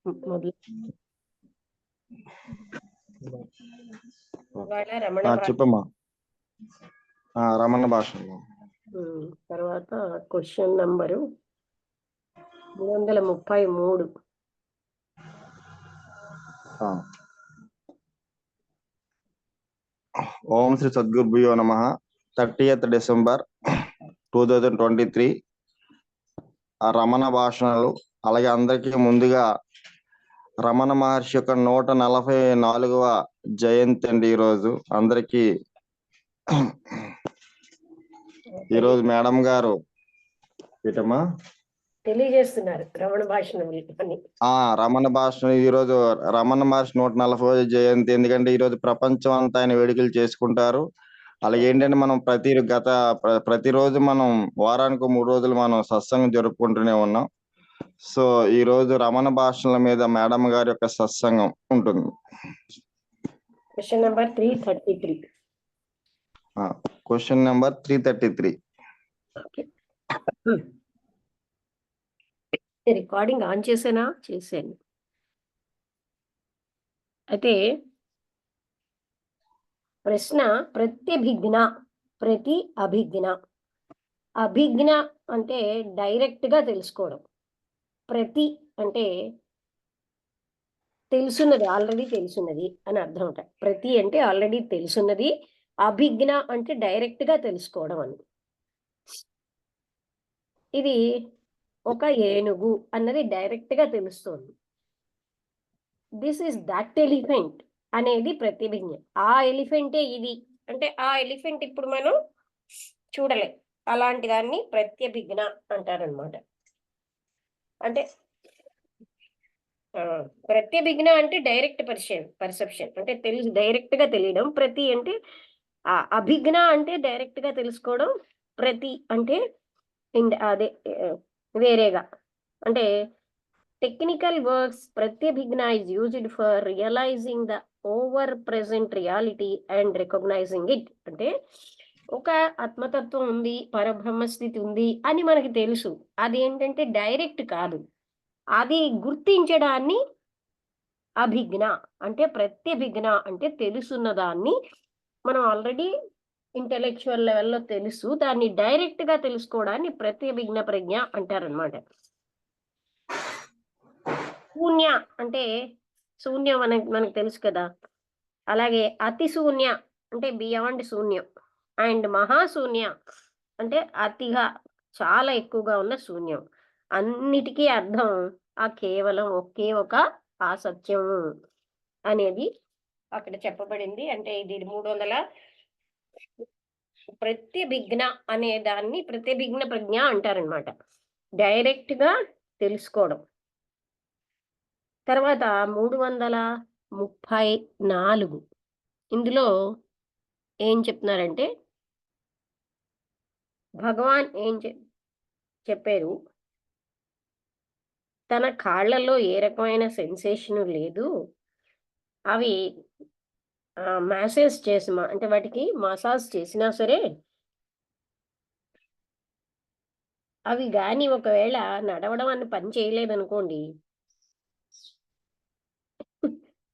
మొదలు చెప్పమ్మా. రమణ భాష. తర్వాత క్వశ్చన్ నంబరు 333. ఓం శ్రీ సద్గురుభ్యో నమః. 30th December 2023 Ramana భాషణలు. అలాగే అందరికీ ముందుగా రమణ మహర్షి యొక్క 144వ జయంతి అండి ఈరోజు. అందరికీ ఈరోజు మేడం గారు ఏటమ్మా తెలియజేస్తున్నారు రమణ భాషణం అని. రమణ భాష ఈరోజు రమణ మహర్షి 140వ జయంతి. ఎందుకంటే ఈరోజు ప్రపంచం అంతా ఆయన వేడుకలు చేసుకుంటారు. అలాగే ఏంటంటే మనం ప్రతిరోజు మనం వారానికి 3 రోజులు మనం సత్సంగం జరుపుకుంటూనే ఉన్నాం. సో ఈ రోజు రమణ భాషల మీద మేడం గారి యొక్క సత్సంగం ఉంటుంది. Question number 333. Question number 333. Recording on చేశాను. అయితే ప్రశ్న ప్రత్యభిజ్ఞ, ప్రతి అభిజ్ఞ. అభిజ్ఞ అంటే డైరెక్ట్ గా తెలుసుకోవడం. ప్రతి అంటే తెలుసున్నది, ఆల్రెడీ తెలుసున్నది అని అర్థం ఉంటాయి. ప్రతి అంటే ఆల్రెడీ తెలుసున్నది, అభిజ్ఞ అంటే డైరెక్ట్ గా తెలుసుకోవడం అని. ఇది ఒక ఏనుగు అన్నది డైరెక్ట్ గా తెలుస్తోంది. దిస్ ఇస్ దట్ ఎలిఫెంట్ అనేది ప్రతిభిజ్ఞ. ఆ ఎలిఫెంటే ఇది అంటే ఆ ఎలిఫెంట్ ఇప్పుడు మనం చూడలే, అలాంటి దాన్ని ప్రత్యభిజ్ఞ అంటారనమాట. అంటే ప్రత్యభిజ్ఞ అంటే డైరెక్ట్ పర్సెప్షన్ అంటే డైరెక్ట్ గా తెలియడం. ప్రతి అంటే అభిజ్ఞ అంటే డైరెక్ట్ గా తెలుసుకోవడం. ప్రతి అంటే అదే వేరేగా. అంటే technical works Pratyabhijna is used for realizing the over present reality and recognizing it. అంటే ఒక ఆత్మతత్వం ఉంది, పరబ్రహ్మస్థితి ఉంది అని మనకి తెలుసు. అది ఏంటంటే డైరెక్ట్ కాదు, అది గుర్తించడాన్ని అభిజ్ఞ అంటే ప్రత్యభిజ్ఞ అంటే తెలుసున్న దాన్ని మనం ఆల్రెడీ ఇంటెలెక్చువల్ లెవెల్లో తెలుసు, దాన్ని డైరెక్ట్ గా తెలుసుకోవడాన్ని ప్రత్యభిజ్ఞ ప్రజ్ఞ అంటారనమాట. శూన్య అంటే శూన్యం మనకు తెలుసు కదా. అలాగే అతి శూన్య అంటే బియాండ్ శూన్యం. అండ్ మహాశూన్య అంటే అతిగా చాలా ఎక్కువగా ఉన్న శూన్యం. అన్నిటికీ అర్థం కేవలం ఒకే ఒక సత్యం అనేది అక్కడ చెప్పబడింది. అంటే ఇది 300 ప్రత్యభిజ్ఞ అనే దాన్ని ప్రత్యభిజ్ఞ ప్రజ్ఞ అంటారనమాట. డైరెక్ట్ గా తెలుసుకోవడం. తర్వాత 334 ఇందులో ఏం చెప్తున్నారంటే భగవాన్ ఏం చెప్పారు, తన కాళ్ళలో ఏ రకమైన సెన్సేషన్ లేదు, అవి మ్యాసేజ్ చేసి అంటే వాటికి మసాజ్ చేసినా సరే అవి కానీ ఒకవేళ నడవడం అని పని చేయలేదనుకోండి,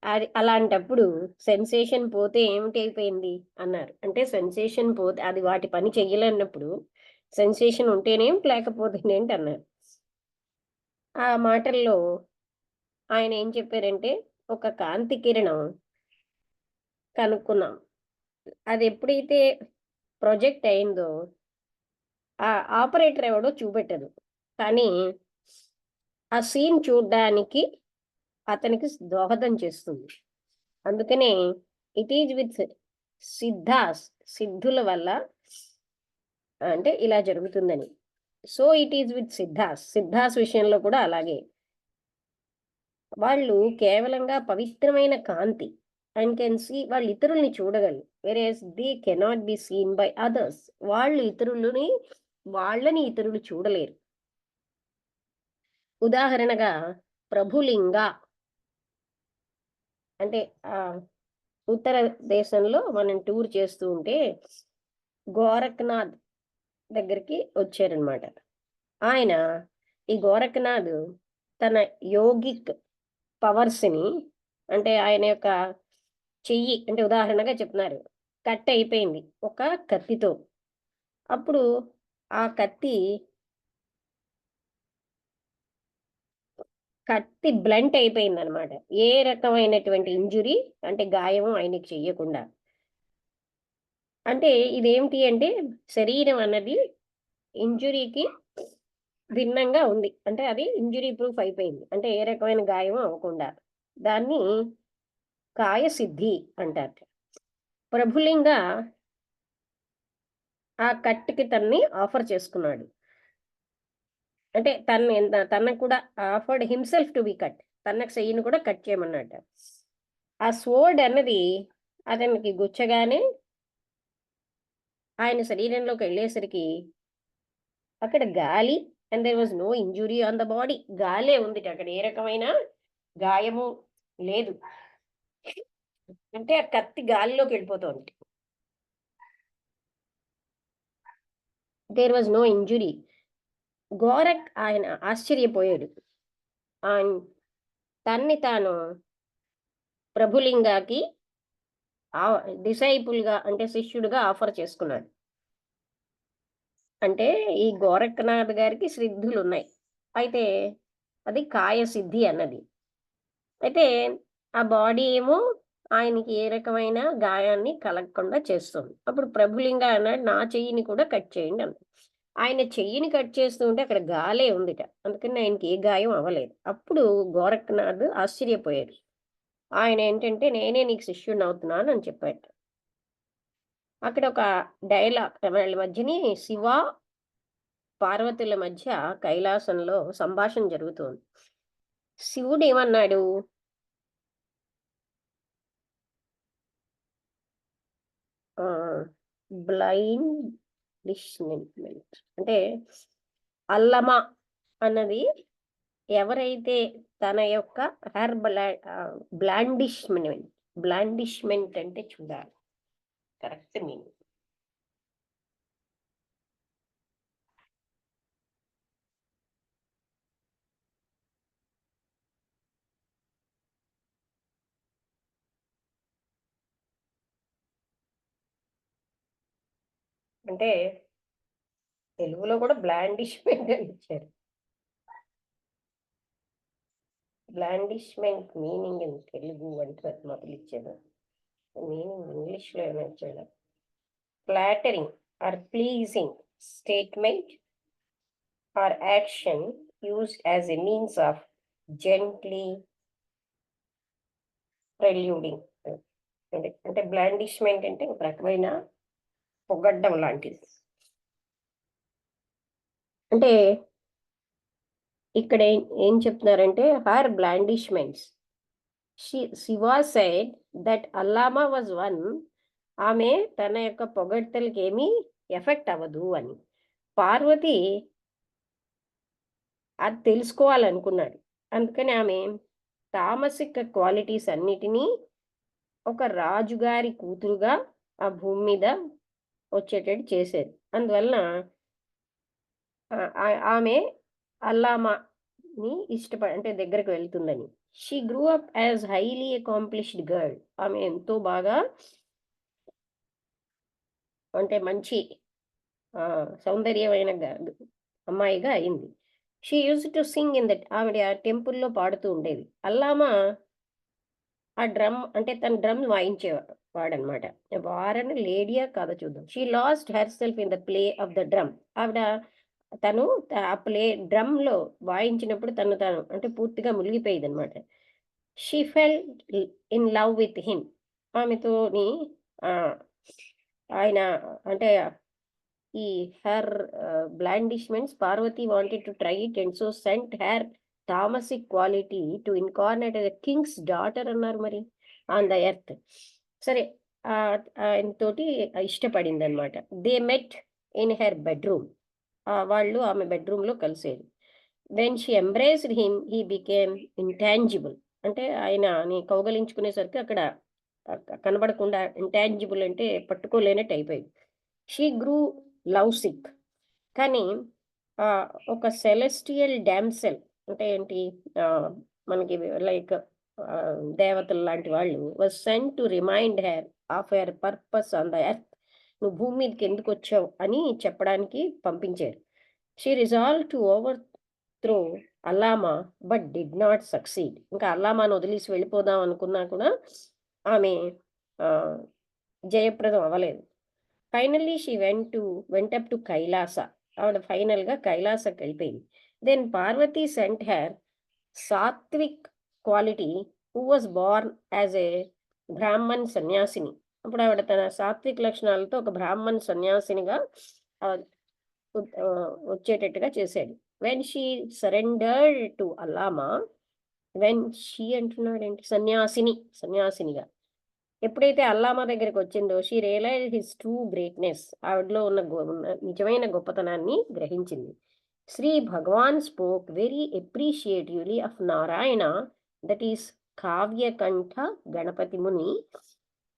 అది అలాంటప్పుడు సెన్సేషన్ పోతే ఏమిటి అయిపోయింది అన్నారు. అంటే సెన్సేషన్ పోతే అది వాటి పని చెయ్యలేనప్పుడు సెన్సేషన్ ఉంటేనేం లేకపోతేనేంటి అన్నారు. ఆ మాటల్లో ఆయన ఏం చెప్పారంటే ఒక కాంతి కిరణం కనుక్కున్నాం, అది ఎప్పుడైతే ప్రొజెక్ట్ అయిందో ఆ ఆపరేటర్ ఎవడో చూపెట్టదు, కానీ ఆ సీన్ చూడడానికి అతనికి దోహదం చేస్తుంది. అందుకనే ఇట్ ఈజ్ విత్ సిద్ధుల వల్ల అంటే ఇలా జరుగుతుందని. So it is with Siddhas విషయంలో కూడా అలాగే. వాళ్ళు కేవలంగా పవిత్రమైన కాంతి అండ్ కెన్ సీ, వాళ్ళు ఇతరుల్ని చూడగలరు. Whereas they cannot be seen by others. వాళ్ళని ఇతరులు చూడలేరు. ఉదాహరణగా ప్రభులింగ అంటే ఉత్తర దేశంలో మనం టూర్ చేస్తూ ఉంటే గోరఖ్నాథ్ దగ్గరికి వచ్చారనమాట. ఆయన ఈ గోరఖ్నాథ్ తన యోగిక్ పవర్స్ని, అంటే ఆయన యొక్క చెయ్యి, అంటే ఉదాహరణగా చెప్తున్నారు, కట్ అయిపోయింది ఒక కత్తితో. అప్పుడు ఆ కత్తి బ్లంట్ అయిపోయిందనమాట. ఏ రకమైనటువంటి ఇంజురీ, అంటే గాయం ఆయనకి చెయ్యకుండా. అంటే ఇదేమిటి అంటే శరీరం అన్నది ఇంజురీకి భిన్నంగా ఉంది. అంటే అది ఇంజురీ ప్రూఫ్ అయిపోయింది. అంటే ఏ రకమైన గాయం అవ్వకుండా. దాన్ని కాయసిద్ధి అంటారట. ప్రభులింగ ఆ కట్‌కి తనని ఆఫర్ చేసుకున్నాడు. అంటే తనకు కూడా offered himself to be cut. తన చెయ్యిని కూడా కట్ చేయమన్నాడట. ఆ స్వోర్డ్ అన్నది అతనికి గుచ్చగానే ఆయన శరీరంలోకెళ్ళేసరికి అక్కడ గాలి, and there was no injury on the body. గాలే ఉందిట. అక్కడ ఏ రకమైన గాయము లేదు. అంటే ఆ కత్తి గాలిలోకెళ్ళిపోతోంది. There was no injury. Gorakh ఆయన ఆశ్చర్యపోయాడు. ఆన్ తన్ని తాను ప్రభులింగాకి డిసైపుల్‌గా, అంటే శిష్యుడిగా ఆఫర్ చేసుకున్నాడు. అంటే ఈ గోరఖనాథ్ గారికి సిద్ధులున్నాయి. అయితే అది కాయసిద్ధి అన్నది. అయితే ఆ బాడీ ఏమో ఆయనకి ఏ రకమైన గాయాన్ని కలగకుండా చేస్తుంది. అప్పుడు ప్రభులింగ అన్నాడు, నా చెయ్యిని కూడా కట్ చేయండి అన్నాడు. ఆయన చెయ్యిని కట్ చేస్తూ ఉంటే అక్కడ గాలే ఉందిట. అందుకని ఆయనకి ఏ గాయం అవ్వలేదు. అప్పుడు గోరఖనాథ్ ఆశ్చర్యపోయాడు. ఆయన ఏంటంటే, నేనే నీకు శిష్యుడిని అవుతున్నాను అని చెప్పాడు. అక్కడ ఒక డైలాగ్ వాళ్ళ మధ్యని శివ, పార్వతుల మధ్య కైలాసంలో సంభాషణ జరుగుతోంది. శివుడు ఏమన్నాడు? బ్లైండిష్మెంట్ అంటే అల్లమ అన్నది ఎవరైతే తన యొక్క బ్లాండిష్మెంట్, బ్లాండిష్మెంట్ అంటే చూడాలి కరెక్ట్ మీనింగ్. అంటే తెలుగులో కూడా బ్లాండిష్మెంట్ అని ఇచ్చారు. బ్లాండిష్మెంట్ మీనింగ్ ఇన్ తెలుగు అంటే మొదలు ఇచ్చాడు. మీనింగ్ ఇంగ్లీష్లో ఏమైనా ఇచ్చాడు? Flattering or pleasing statement or action used as a means of gently preluding. అంటే బ్లాండిష్మెంట్ అంటే ఒక రకమైన పొగడ్డం లాంటిది. అంటే ఇక్కడ ఏం చెప్తున్నారంటే her blandishments. Shiva said that Allama was one. ఆమె తన యొక్క పొగడ్తలకి ఏమీ ఎఫెక్ట్ అవ్వదు అని. పార్వతి అది తెలుసుకోవాలనుకున్నాడు. అందుకని ఆమె తామసిక క్వాలిటీస్ అన్నిటినీ ఒక రాజుగారి కూతురుగా ఆ భూమి మీద వచ్చేటట్టు చేసేది. అందువలన ఆమె అల్లామాని అంటే దగ్గరకు వెళ్తుందని. She grew up as highly accomplished girl. ఆమె ఎంతో బాగా, అంటే మంచి సౌందర్యమైన అమ్మాయిగా అయింది. She use to sing in that. ఆవిడ టెంపుల్లో పాడుతూ ఉండేది. అల్లామా ఆ డ్రమ్, అంటే తన డ్రమ్ వాయించేవాడనమాట. వారని లేడీయా కాదో చూద్దాం. She lost herself in the play of the drum. తను ఆ డ్రమ్‌లో వాయించినప్పుడు తను అంటే పూర్తిగా మునిగిపోయేదనమాట. She felt in love with him. ఆమెతోని ఆయన అంటే ఈ her blandishments Parvati wanted to try it and so sent her tamasic quality to incarnate the king's daughter అన్నారు మరి ఆన్ ద ఎర్త్. సరే, ఆయనతోటి ఇష్టపడింది అనమాట. They met in her bedroom. వాళ్ళు ఆమె బెడ్రూమ్లో కలిసేది. When she embraced him he became intangible. అంటే ఆయనని కౌగలించుకునేసరికి అక్కడ కనబడకుండా, ఇంటాంజిబుల్ అంటే పట్టుకోలేనట్టు అయిపోయింది. She grew love sick. కానీ ఒక సెలెస్టియల్ డామ్సెల్ అంటే ఏంటి, మనకి లైక్ దేవతలు లాంటి వాళ్ళు was sent to remind her of her purpose on the earth. నువ్వు భూమి మీదకి ఎందుకు వచ్చావు అని చెప్పడానికి పంపించారు. She resolve to overthrow Allama but did not succeed. ఇంకా అల్లామాను వదిలేసి వెళ్ళిపోదాం అనుకున్నా కూడా ఆమె ఆ, జయప్రదం అవ్వలేదు. Finally she went up to Kailasa. ఆవిడ ఫైనల్గా కైలాసకి వెళ్ళిపోయింది. Then Parvati sent her sattvic quality who was born as a Brahmin sanyasini. అప్పుడు ఆవిడ తన సాత్విక లక్షణాలతో ఒక బ్రాహ్మణ్ సన్యాసినిగా ఆ, వచ్చేటట్టుగా చేశాడు. When she surrendered to Allama, when she అంటున్నాడేంటి, సన్యాసినిగా ఎప్పుడైతే అల్లామా దగ్గరికి వచ్చిందో she realise his true greatness. ఆవిడలో ఉన్న నిజమైన గొప్పతనాన్ని గ్రహించింది. Shri Bhagavan spoke very appreciatively of Narayana, that is Kavyakantha Ganapati Muni.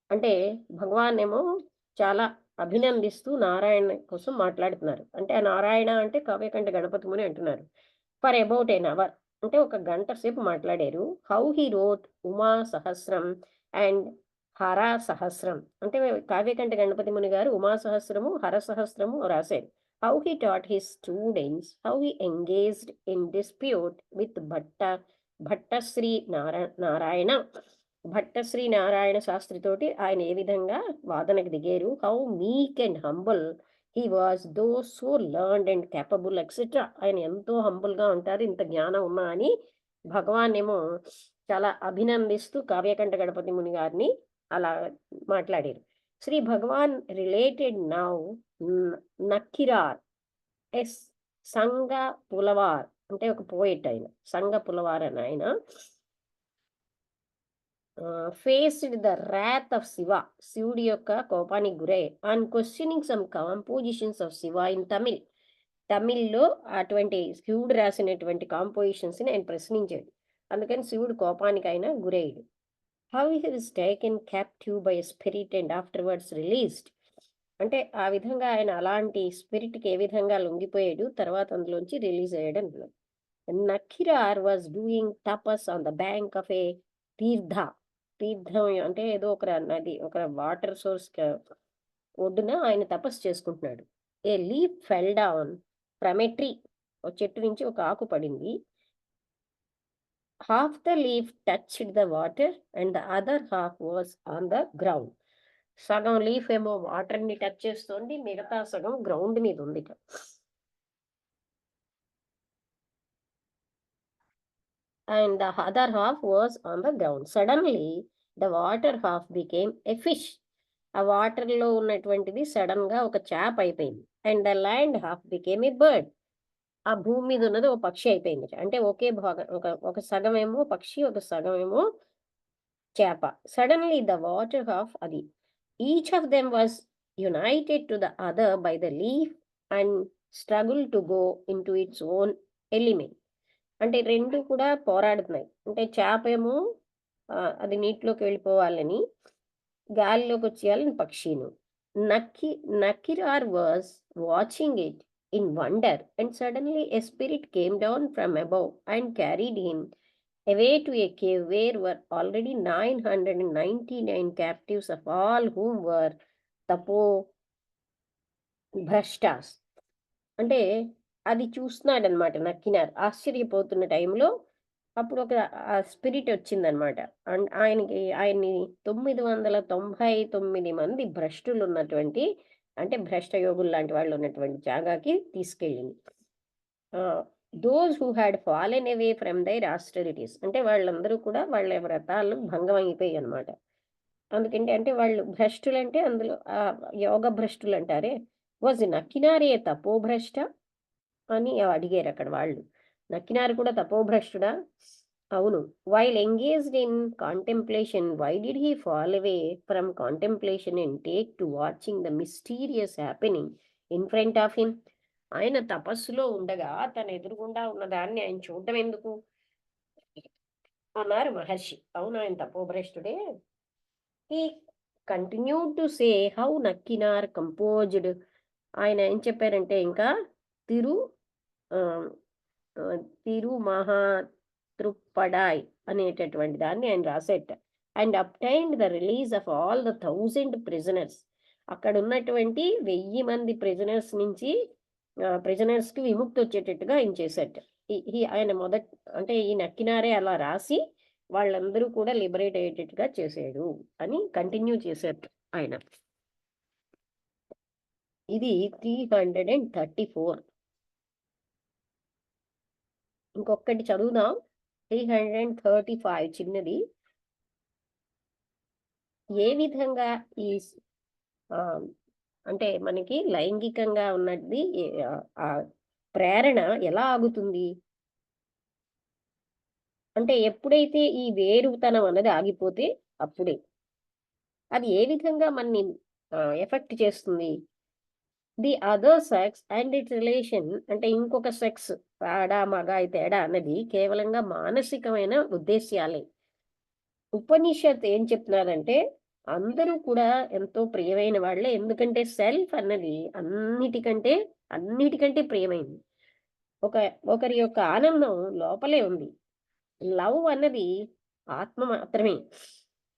అంటే భగవాన్ ఏమో చాలా అభినందిస్తూ నారాయణ కోసం మాట్లాడుతున్నారు. అంటే ఆ నారాయణ అంటే కావ్యకంఠ గణపతి ముని అంటున్నారు. ఫర్ అబౌట్ ఎన్ అవర్, అంటే ఒక గంట సేపు మాట్లాడారు. హౌ హీ రోట్ ఉమా సహస్రం అండ్ హర సహస్రం. అంటే కావ్యకంఠ గణపతి ముని గారు ఉమా సహస్రము హర సహస్రము రాశారు. How he taught his students, how he engaged in dispute with Bhattashri Narayana. Bhattashri Narayana Shastri తోటి ఆయన ఏ విధంగా వాదనకు దిగారు. How meek and humble he was though so learned and capable etcetera. ఆయన ఎంతో హంబుల్గా ఉంటారు ఇంత జ్ఞానం ఉన్నా అని భగవాన్ ఏమో చాలా అభినందిస్తూ కావ్యకంఠ గణపతి ముని గారిని అలా మాట్లాడారు. శ్రీ భగవాన్ రిలేటెడ్ నౌ నక్కిరార్ ఎస్ సంగ పులవార్, అంటే ఒక పోయిట్ ఆయన, సంగ పులవార్ అని ఆయన faced the wrath of Shiva, శివుడి యొక్క కోపానికి గురై on questioning some compositions of Shiva in Tamil. తమిళ్లో అటువంటి శివుడు రాసినటువంటి కాంపోజిషన్స్ని ఆయన ప్రశ్నించాడు. అందుకని శివుడు కోపానికి ఆయన గురయ్యాడు. How he was taken captive by spirit and afterwards released. అంటే ఆ విధంగా ఆయన అలాంటి స్పిరిట్కి ఏ విధంగా లొంగిపోయాడు, తర్వాత అందులోంచి రిలీజ్ అయ్యాడు అంటున్నాడు. Nakkirar was doing tapas on the bank of a tirtham అంటే ఏదో ఒక నది, ఒక వాటర్ సోర్స్ ఒడ్డున ఆయన తపస్సు చేసుకుంటున్నాడు. A leaf fell down from a tree, ఒక చెట్టు నుంచి ఒక ఆకు పడింది. Half the leaf touched the water and the other half was on the ground. సగం లీఫ్ ఏమో వాటర్ని టచ్ చేస్తోంది, మిగతా సగం గ్రౌండ్ మీద ఉంది. And the other half was on the ground. Suddenly, the water half became a fish. ఆ వాటర్లో ఉన్నటువంటిది సడన్ గా ఒక చేప అయిపోయింది. And the land half became a bird. ఆ భూమి మీద ఉన్నది ఒక పక్షి అయిపోయింది. అంటే ఒకే భాగం, ఒక సగం ఏమో పక్షి, ఒక సగం ఏమో చేప. సడన్లీ ద వాటర్ హాఫ్, అది each of them was United to the other by the leaf and struggle to go in to its own element. అంటే రెండు కూడా పోరాడుతున్నాయి. అంటే చేప ఏమో అది నీటిలోకి వెళ్ళిపోవాలని, గాలిలోకి వచ్చేయాలని పక్షిను. Nakkirar was watching it in wonder and suddenly a spirit came down from above and carried him away to a cave where were already 999 captives of all whom were tapo భ్రష్టాస్. అంటే అది చూస్తున్నాడు అనమాట నక్కినార్. ఆశ్చర్యపోతున్న టైంలో అప్పుడు ఒక స్పిరిట్ వచ్చిందనమాట. అండ్ ఆయన్ని 999 మంది భ్రష్టులు ఉన్నటువంటి, అంటే భ్రష్ట యోగులు లాంటి వాళ్ళు ఉన్నటువంటి జాగాకి తీసుకెళ్ళింది. Those who had fallen away from their austerities, అంటే వాళ్ళందరూ కూడా వాళ్ళ వ్రతాలు భంగం అయిపోయాయి అనమాట. అందుకంటే అంటే వాళ్ళు భ్రష్టులు, అంటే అందులో యోగ భ్రష్టులు అంటారే. వాజ్ నక్కినారే తపోభ్రష్ట అని అడిగారు అక్కడ వాళ్ళు. నక్కినారు కూడా తపోభ్రష్టుడా? అవును. While engaged in contemplation why did he fall away from contemplation and take to watching the mysterious happening in front of him. ఆయన తపస్సులో ఉండగా తన ఎదురుగుండా ఉన్నదాన్ని ఆయన చూడటం ఎందుకు అన్నారు మహర్షి. అవును, ఆయన తపోభ్రష్టుడే. He continued to say how Nakkirar composed. ఆయన ఏం చెప్పారంటే ఇంకా తిరు మహా త్రుప్పడాయ్ అనేటటువంటి దాన్ని ఆయన రాసేట. And obtained the release of all the 1000 prisoners. అక్కడ ఉన్నటువంటి 1000 మంది ప్రిజనర్స్ నుంచి ప్రిజనర్స్ కి విముక్తి వచ్చేటట్టుగా ఆయన చేసేట. ఆయన అంటే ఈ నక్కినారే అలా రాసి వాళ్ళందరూ కూడా లిబరేట్ అయ్యేటట్టుగా చేశాడు అని కంటిన్యూ చేశారు ఆయన. ఇది 334. ఇంకొకటి చదువుదాం. 335 చిన్నది. ఏ విధంగా ఈ అంటే మనకి లైంగికంగా ఉన్నది ఆ ప్రేరణ ఎలా ఆగుతుంది అంటే ఎప్పుడైతే ఈ వేరుతనం అన్నది ఆగిపోతే అప్పుడే అది ఏ విధంగా మనని ఎఫెక్ట్ చేస్తుంది. The other sex and it's relation అంటే ఇంకొక సెక్స్ ఆడ మగ తేడా అన్నది కేవలంగా మానసికమైన ఉద్దేశ్యాలే. ఉపనిషత్ ఏం చెప్తున్నారంటే అందరూ కూడా ఎంతో ప్రియమైన వాళ్ళే. ఎందుకంటే సెల్ఫ్ అన్నది అన్నిటికంటే ప్రియమైంది. ఒకరి యొక్క ఆనందం లోపలే ఉంది. లవ్ అన్నది ఆత్మ మాత్రమే.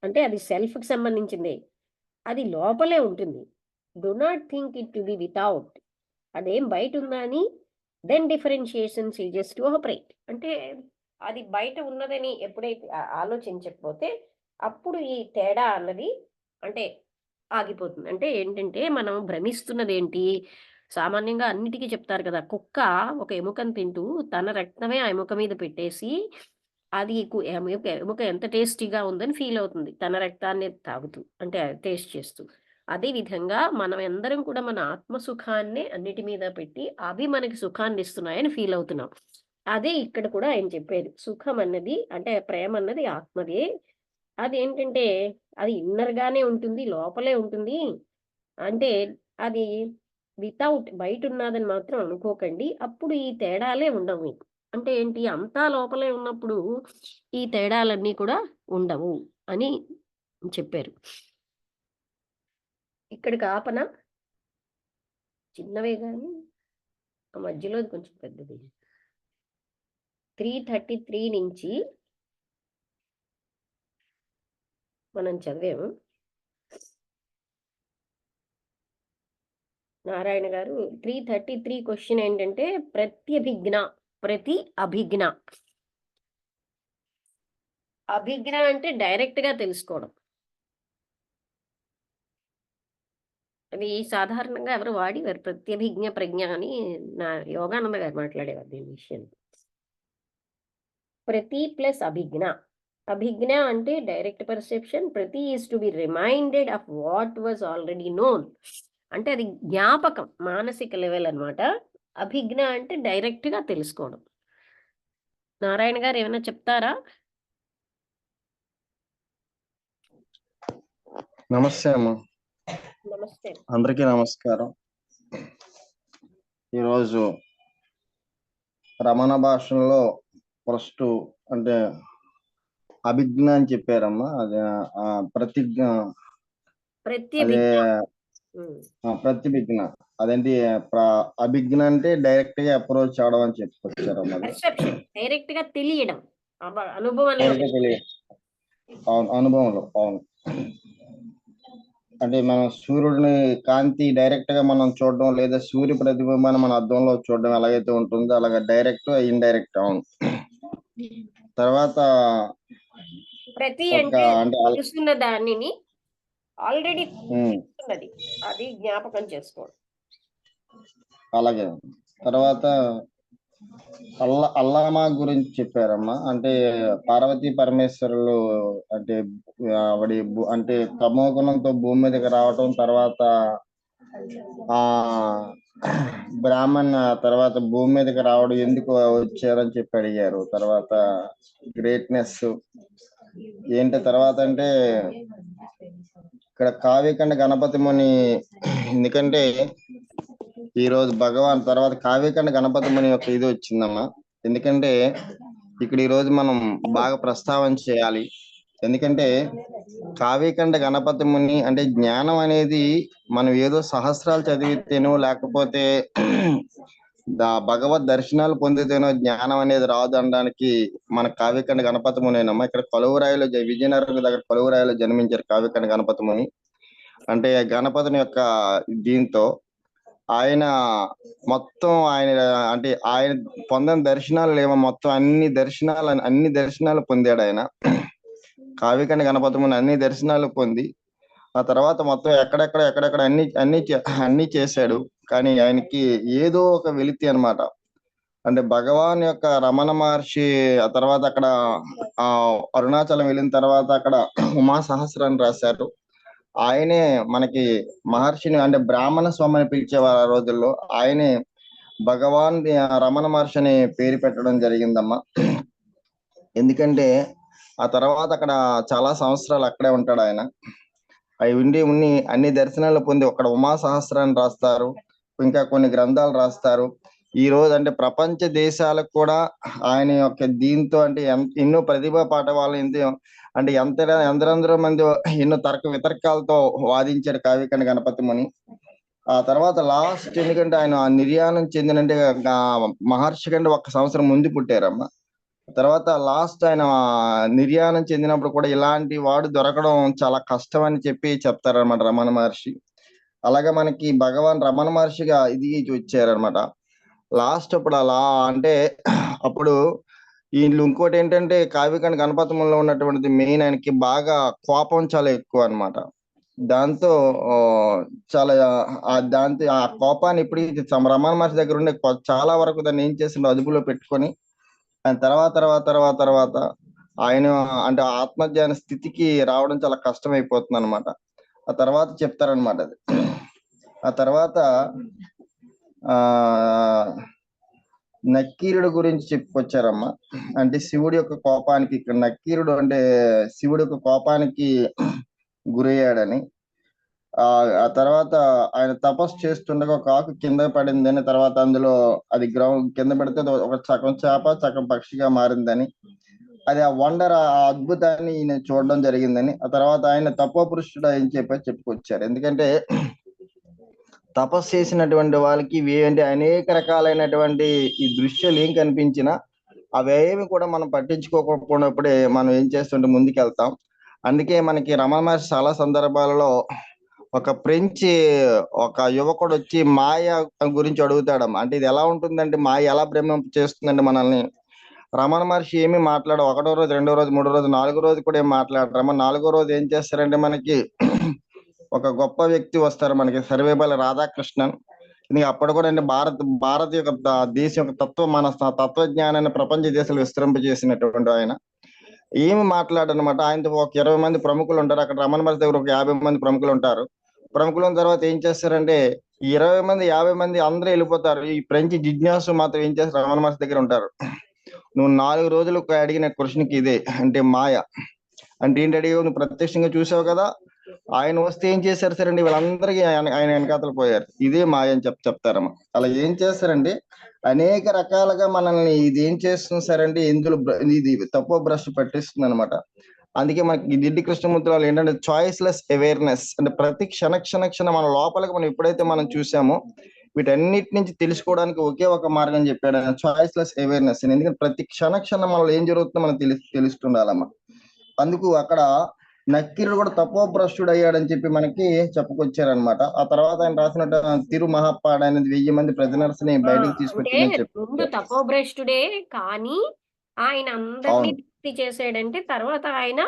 అంటే అది సెల్ఫ్కి సంబంధించిందే. అది లోపలే ఉంటుంది. Do not think it to be without. అదేం బయట ఉందా అని దెన్ డిఫరెన్షియేషన్స్ ఈ జస్ట్ టు ఆపరేట్. అంటే అది బయట ఉన్నదని ఎప్పుడైతే ఆలోచించకపోతే అప్పుడు ఈ తేడా అన్నది అంటే ఆగిపోతుంది. అంటే ఏంటంటే మనం భ్రమిస్తున్నది ఏంటి, సామాన్యంగా అన్నిటికీ చెప్తారు కదా, కుక్క ఒక ఎముకను తింటూ తన రక్తమే ఆ ఎముక మీద పెట్టేసి అది ఎముక ఎంత టేస్టీగా ఉందని ఫీల్ అవుతుంది తన రక్తాన్ని తాగుతూ, అంటే టేస్ట్ చేస్తూ. అదే విధంగా మనం అందరం కూడా మన ఆత్మసుఖాన్ని అన్నిటి మీద పెట్టి అవి మనకి సుఖాన్ని ఇస్తున్నాయని ఫీల్ అవుతున్నాం. అదే ఇక్కడ కూడా ఆయన చెప్పేది. సుఖం అన్నది అంటే ప్రేమ అన్నది ఆత్మదే. అదేంటంటే అది ఇన్నర్ గానే ఉంటుంది, లోపలే ఉంటుంది. అంటే అది వితౌట్ బయట ఉన్నదని మాత్రం అనుకోకండి. అప్పుడు ఈ తేడాలే ఉండవు మీకు. అంటే ఏంటి, అంతా లోపలే ఉన్నప్పుడు ఈ తేడాలన్నీ కూడా ఉండవు అని చెప్పారు. ఇక్కడికి ఆపన చిన్నవే కానీ ఆ మధ్యలో కొంచెం పెద్దది. 333 నుంచి మనం చదివాము. నారాయణ గారు 333 క్వశ్చన్ ఏంటంటే ప్రతి అభిజ్ఞ. అభిజ్ఞ అంటే డైరెక్ట్ గా తెలుసుకోవడం. అది సాధారణంగా ఎవరు వాడేవారు, ప్రత్యభిజ్ఞ ప్రజ్ఞ అని నా యోగానంద గారు మాట్లాడేవారు దీని విషయం. ప్రతి ప్లస్ అభిజ్ఞ. అభిజ్ఞ అంటే డైరెక్ట్ పర్సెప్షన్. ప్రతి is to be reminded of what was already known. అంటే అది జ్ఞాపకం, మానసిక లెవెల్ అన్నమాట. అభిజ్ఞ అంటే డైరెక్ట్ గా తెలుసుకోవడం. నారాయణ గారు ఏమైనా చెప్తారా? నమస్తే అమ్మా. నమస్తే. అందరికీ నమస్కారం. ఈరోజు రమణ భాషలో ఫస్ట్ అంటే అభిజ్ఞ అని చెప్పారమ్మా. అదే ప్రతిజ్ఞ, అదే ప్రతిభిజ్ఞ. అదేంటి అభిజ్ఞ అంటే డైరెక్ట్ గా అప్రోచ్ అవడం అని చెప్పుకొచ్చారమ్మా. డైరెక్ట్ గా తెలియడం, అనుభవంలో. అవును, అనుభవంలో. అవును, అంటే మనం సూర్యుడిని కాంతి డైరెక్ట్ గా మనం చూడడం, లేదా సూర్య ప్రతిబింబాన్ని మన అద్దంలో చూడడం ఎలాగైతే ఉంటుందో అలాగే డైరెక్ట్ ఇండైరెక్ట్. అవును. తర్వాత ప్రతి అంటే తెలుసున్న దానిని ఆల్రెడీ అది జ్ఞాపకం చేసుకోవడం. అలాగే. తర్వాత అల్లామా గురించి చెప్పారమ్మా. అంటే పార్వతీ పరమేశ్వరులు అంటే ఆవిడ అంటే తమోగుణంతో భూమి మీదకి రావటం, తర్వాత ఆ బ్రాహ్మణ్ తర్వాత భూమి మీదకి రావడం ఎందుకు వచ్చారని చెప్పి అడిగారు. తర్వాత గ్రేట్నెస్ ఏంటి, తర్వాత అంటే ఇక్కడ కావ్యకండ గణపతి ముని, ఎందుకంటే ఈరోజు భగవాన్ తర్వాత కావ్యకండ గణపతి ముని యొక్క ఇది వచ్చిందమ్మా. ఎందుకంటే ఇక్కడ ఈరోజు మనం బాగా ప్రస్తావన చేయాలి. ఎందుకంటే కావ్యకండ గణపతి ముని అంటే జ్ఞానం అనేది మనం ఏదో సహస్రాలు చదివితేనో లేకపోతే భగవద్ దర్శనాలు పొందితేనో జ్ఞానం అనేది రాదు అనడానికి మన కావ్యకండ గణపతి మునేనమ్మా. ఇక్కడ కొలువురాయిలో విజయనగరం దగ్గర కొలువురాయిలో జన్మించారు కావ్యకండ గణపతి ముని. అంటే గణపతిని యొక్క దీంతో ఆయన మొత్తం ఆయన అంటే ఆయన పొందని దర్శనాలు లేవో మొత్తం అన్ని దర్శనాలు పొందాడు ఆయన. కావ్యకండ గణపతి ముని అన్ని దర్శనాలు పొంది ఆ తర్వాత మొత్తం ఎక్కడెక్కడ అన్ని చేశాడు. కానీ ఆయనకి ఏదో ఒక వెలితి అన్నమాట. అంటే భగవాన్ యొక్క రమణ మహర్షి ఆ తర్వాత అక్కడ అరుణాచలం వెళ్ళిన తర్వాత అక్కడ ఉమా సహస్రాన్ని రాశారు. ఆయనే మనకి మహర్షిని అంటే బ్రాహ్మణ స్వామి అని పిలిచేవారు ఆ రోజుల్లో. ఆయనే భగవాన్ రమణ మహర్షి అని పేరు పెట్టడం జరిగిందమ్మా. ఎందుకంటే ఆ తర్వాత అక్కడ చాలా సంవత్సరాలు అక్కడే ఉంటాడు ఆయన. అవి ఉండి అన్ని దర్శనాలు పొంది అక్కడ ఉమా సహస్రాన్ని రాస్తారు, ఇంకా కొన్ని గ్రంథాలు రాస్తారు. ఈ రోజు అంటే ప్రపంచ దేశాలకు కూడా ఆయన యొక్క దీంతో అంటే ఎన్నో ప్రతిభా పాఠవాళ్ళు అంటే ఎందరెందరో మంది ఎన్నో తర్క వితర్కాలతో వాదించాడు కావ్యకండ గణపతి ముని. ఆ తర్వాత లాస్ట్ ఎందుకంటే ఆయన నిర్యాణం చెందినంటే మహర్షి కంటే 1 సంవత్సరం ముందు పుట్టారమ్మా. తర్వాత లాస్ట్ ఆయన నిర్యాణం చెందినప్పుడు కూడా ఇలాంటి వాడు దొరకడం చాలా కష్టం అని చెప్తారనమాట రమణ మహర్షి. అలాగే మనకి భగవాన్ రమణ మహర్షిగా ఇది వచ్చారనమాట. లాస్ట్ అప్పుడు అలా అంటే అప్పుడు వీళ్ళు ఇంకోటి ఏంటంటే కావ్యకండ గణపతిలో ఉన్నటువంటి మెయిన్ ఆయనకి బాగా కోపం చాలా ఎక్కువ అన్నమాట. దాంతో చాలా దాంతో ఆ కోపాన్ని ఇప్పుడు రమణ మహర్షి దగ్గర ఉండే చాలా వరకు దాన్ని ఏం చేసిండో అదుపులో పెట్టుకొని ఆయన తర్వాత ఆయన అంటే ఆత్మజ్ఞాన స్థితికి రావడం చాలా కష్టమైపోతుంది అనమాట. ఆ తర్వాత చెప్తారనమాట అది. ఆ తర్వాత నక్కీరుడు గురించి చెప్పుకొచ్చారమ్మా. అంటే శివుడి యొక్క కోపానికి ఇక్కడ నక్కీరుడు అంటే శివుడి యొక్క కోపానికి గురయ్యాడని. ఆ తర్వాత ఆయన తపస్సు చేస్తుండగా ఒక ఆకు కింద పడిందని, తర్వాత అందులో అది గ్రౌండ్ కింద పడితే ఒక సగం చేప సగం పక్షిగా మారిందని, అది ఆ వండర్ ఆ అద్భుతాన్ని ఈయన చూడడం జరిగిందని. ఆ తర్వాత ఆయన తపోపురుషుడు అని చెప్పుకొచ్చారు. ఎందుకంటే తపస్సు చేసినటువంటి వాళ్ళకి ఏంటి అనేక రకాలైనటువంటి ఈ దృశ్యాలు ఏం కనిపించినా అవేమి కూడా మనం పట్టించుకోకపోయినప్పుడే మనం ఏం చేస్తుంటే ముందుకెళ్తాం. అందుకే మనకి రమణ మహర్షి చాలా సందర్భాలలో ఒక ఒక యువకుడు వచ్చి మాయ గురించి అడుగుతాడమ్మా. అంటే ఇది ఎలా ఉంటుందంటే మాయ ఎలా భ్రమింప చేస్తుందంటే మనల్ని. రమణ మహర్షి ఏమి మాట్లాడు 1వ రోజు 2వ రోజు 3వ రోజు 4వ రోజు కూడా ఏం మాట్లాడరమ్మా. 4వ రోజు ఏం చేస్తారంటే మనకి ఒక గొప్ప వ్యక్తి వస్తారు మనకి, సర్వేపల్లి రాధాకృష్ణన్. ఇది అప్పుడు కూడా అంటే భారత యొక్క దేశం యొక్క మన తత్వజ్ఞానాన్ని ప్రపంచ దేశాలు విస్తరింపజేసినటువంటి ఆయన ఏమి మాట్లాడనమాట. ఆయనతో ఒక 20 మంది ప్రముఖులు ఉంటారు అక్కడ. రమణ మహర్షి దగ్గర ఒక 50 మంది ప్రముఖులు ఉంటారు. ప్రముఖుల తర్వాత ఏం చేస్తారంటే 20 మంది 50 మంది అందరూ వెళ్ళిపోతారు. ఈ ఫ్రెంచ్ జిజ్ఞాసు మాత్రం ఏం చేస్తారు, రమణ మహర్షి దగ్గర ఉంటారు. నువ్వు 4 రోజులు అడిగిన క్వశ్చన్కి ఇదే అంటే మాయ అంటే ఏంటి అడిగావు, నువ్వు ప్రత్యక్షంగా చూసావు కదా. ఆయన వస్తే ఏం చేశారు సరండి, వీళ్ళందరికీ ఆయన వెనకాతలు పోయారు. ఇదే మాయ అని చెప్తారమ్మా. అలా ఏం చేస్తారండి అనేక రకాలుగా మనల్ని ఇది ఏం చేస్తుంది సరండి, ఇందులో ఇది తప్పు భ్రష్టు పట్టిస్తుంది అనమాట. అందుకే మనకి దిడ్డి కృష్ణమూర్తి వాళ్ళు ఏంటంటే చాయిస్లెస్ అవేర్నెస్ అంటే ప్రతి క్షణ మన లోపలికి మనం ఎప్పుడైతే మనం చూసామో వీటన్నిటి నుంచి తెలుసుకోవడానికి ఒకే ఒక మార్గం చెప్పాడు ఆయన, చాయిస్లెస్ అవేర్నెస్. ఎందుకంటే ప్రతి క్షణం మనలో ఏం జరుగుతుందో మనం తెలుస్తుండాలమ్మా. అందుకు అక్కడ నక్కీరుడు కూడా తపోభ్రష్టుడు అయ్యాడని చెప్పి మనకి చెప్పుకొచ్చారనమాట. ఆ తర్వాత ఆయన రాసినట్టు తిరు మహాపాడ అనేది 1000 మంది ప్రజనర్స్ ని బయటకు తీసుకొచ్చిందని ముందు తపోభ్రష్టుడే కానీ ఆయన అందరినీ ముక్తి చేసాడంటే తర్వాత ఆయన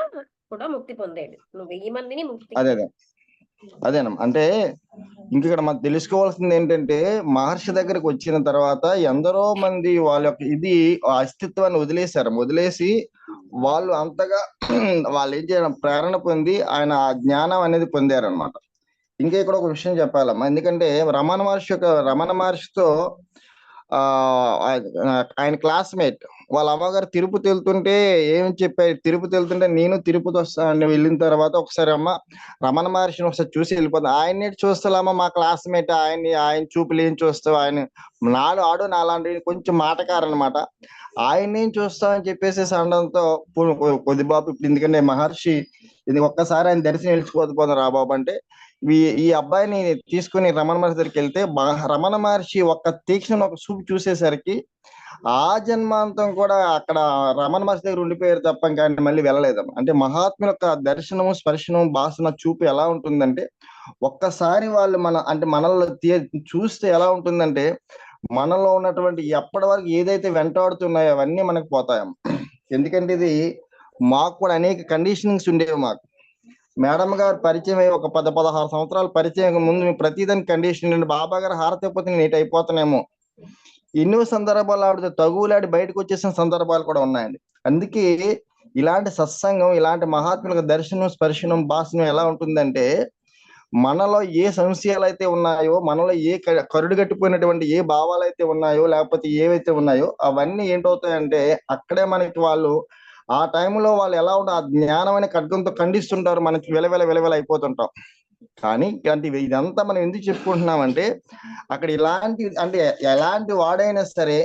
కూడా ముక్తి పొందాడు. నువ్వు 1000 మందిని ముక్తి. అదేనమ్మా. అంటే ఇక్కడ మనం తెలుసుకోవాల్సింది ఏంటంటే మహర్షి దగ్గరకు వచ్చిన తర్వాత ఎందరో మంది వాళ్ళ యొక్క ఇది అస్తిత్వాన్ని వదిలేసి వాళ్ళు అంతగా వాళ్ళు ఏం చేయడం ప్రేరణ పొంది ఆయన ఆ జ్ఞానం అనేది పొందారనమాట. ఇంకా ఇక్కడ ఒక విషయం చెప్పాలమ్మా. ఎందుకంటే రమణ మహర్షితో ఆయన క్లాస్మేట్ వాళ్ళ అమ్మగారు తిరుపతి వెళ్తుంటే ఏమి చెప్పారు, తిరుపతి వెళ్తుంటే నేను తిరుపతి వస్తాను వెళ్ళిన తర్వాత ఒకసారి అమ్మ రమణ మహర్షిని ఒకసారి చూసి వెళ్ళిపోతాను. ఆయన్ని చూస్తామా మా క్లాస్మేట్ ఆయన చూపులు ఏం చూస్తావు, ఆయన ఆడు నాలాంటి కొంచెం మాటకారనమాట. ఆయన్ని చూస్తామని చెప్పేసి అనడంతో కొద్దిబాబు ఇప్పుడు ఎందుకంటే మహర్షి ఇది ఒక్కసారి ఆయన దర్శనం నిలిచిపోతుపోదాం రా బాబు అంటే ఈ అబ్బాయిని తీసుకుని రమణ మహర్షి దగ్గరికి వెళ్తే రమణ మహర్షి ఒక్క తీక్షణ ఒక చూపు చూసేసరికి ఆ జన్మాంతం కూడా అక్కడ రమణ మహర్షి దగ్గర ఉండిపోయారు తప్ప కానీ మళ్ళీ వెళ్ళలేదమ్మ. అంటే మహాత్ముల యొక్క దర్శనము, స్పర్శనం, భాషణ, చూపు ఎలా ఉంటుందంటే ఒక్కసారి వాళ్ళు అంటే మనల్ని చూస్తే ఎలా ఉంటుందంటే మనలో ఉన్నటువంటి ఎప్పటి వరకు ఏదైతే వెంటాడుతున్నాయో అవన్నీ మనకు పోతాయమ్మ. ఎందుకంటే ఇది మాకు కూడా అనేక కండిషనింగ్స్ ఉండేవి. మాకు మేడం గారు పరిచయం అయ్యి ఒక 16 సంవత్సరాలు పరిచయం ముందు ప్రతిదాని కండిషన్ ఉండి బాబా గారు హారతి అయిపోతే నేను ఇటు అయిపోతానేమో ఎన్నో సందర్భాలు ఆవిడ తగులాడి బయటకు వచ్చేసిన సందర్భాలు కూడా ఉన్నాయండి. అందుకే ఇలాంటి సత్సంగం, ఇలాంటి మహాత్ముల దర్శనం, స్పర్శనం, భాషణం ఎలా ఉంటుందంటే మనలో ఏ సంశయాలు అయితే ఉన్నాయో, మనలో ఏ కరుడు కట్టిపోయినటువంటి ఏ భావాలు అయితే ఉన్నాయో, లేకపోతే ఏవైతే ఉన్నాయో అవన్నీ ఏంటవుతాయంటే అక్కడే మనకి వాళ్ళు ఆ టైంలో వాళ్ళు ఎలా ఉన్న ఆ జ్ఞానం అనే ఖడ్గంతో ఖండిస్తుంటారు, మనకి విలవిల అయిపోతుంటాం. కానీ ఇదంతా మనం ఎందుకు చెప్పుకుంటున్నామంటే అక్కడ ఇలాంటి అంటే ఎలాంటి వాడైనా సరే